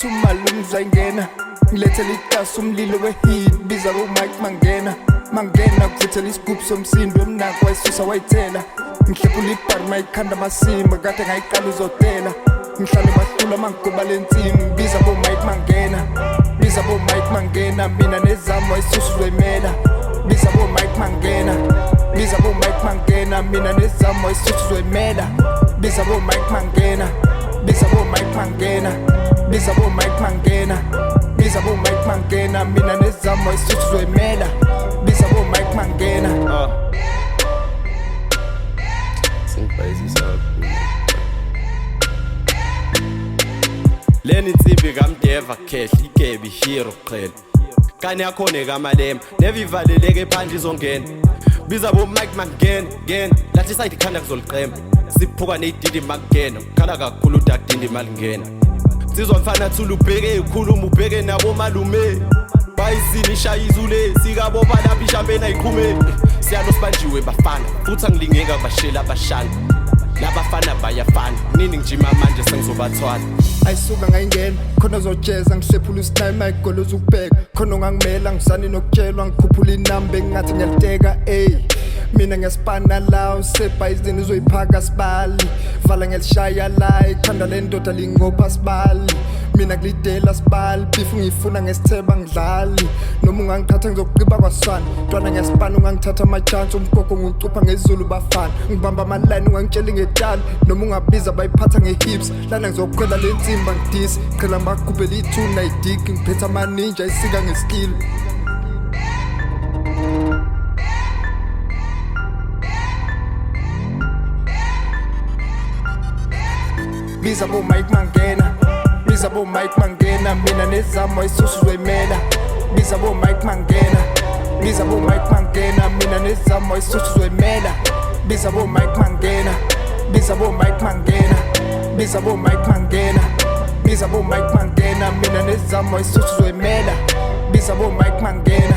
uthi umalume uzayingena ngilethela itasi umlilo wehit biza bo-Mike mangena kuvuthela isigubhu somsindo emnako wayisusa wayithela ngihlephula ibhari mayikhanda amasimba kade ngayiqala uzotela ngihlale bahlula mangigoba lensimu ngibiza bo-Mike mangena mina nezami wayisusa uzoyimela biza bo-Mike mangena mina nezami wayisusa uzoyimela biza bo-Mike mangena mina nezami wayisusa uzoyimela biza bo-Mike mangena Leni nsimbi kamdeva khehla igebi hero qhela kani yakhona kamalema nevivaleleke phandle izongena biza bo-Mike mangena lathi side khanda kuzoliqemba siphuka neyididi makungena khala kakhulu udadindi malingena sizwa mfana thula ubheke ekhuluma ubheke nabo malume bayizini ishaya izule sikabo balapha ishambena iqhume siyalo sibanjiwe bafana futhi angilingeka bashela abashana labafana bayafana nini ngijima manje sengizobathwala ayisuka ngayingena khona uzojeza ngihlephula usnayima igoloza ukubheka khona ungangimela ngisani nokutshelwa ngikhuphula inamba engathi ngiyaliteka mina ngiyasipana la usebhayizini uzoyiphaka sibali vala ngelishaya la ikhanda lendoda lingopha sibali mina kulidela sibali bifu ngifuna ngesitheba ngidlali noma ungangithatha ngizokuqiba kwasana ntwana ngiyasipana ungangithatha amachance umgogo ngiwucupha ngezulu bafana ngibamba amaline ungangitsheli ngetali noma ungabiza bayiphatha ngehips lana ngizokhwela le nsimba ngidisi qhela ngibagubhela ithuna idiki ngiphetha amaninja isika ngeskill biza bo-Mike mangena mina nezami wayisusa uzoyimela biza bo-Mike mangena mina nezami wayisusa uzoyimela biza bo-Mike mangena mina nezami wayisusa uzoyimela biza bo-Mike mangena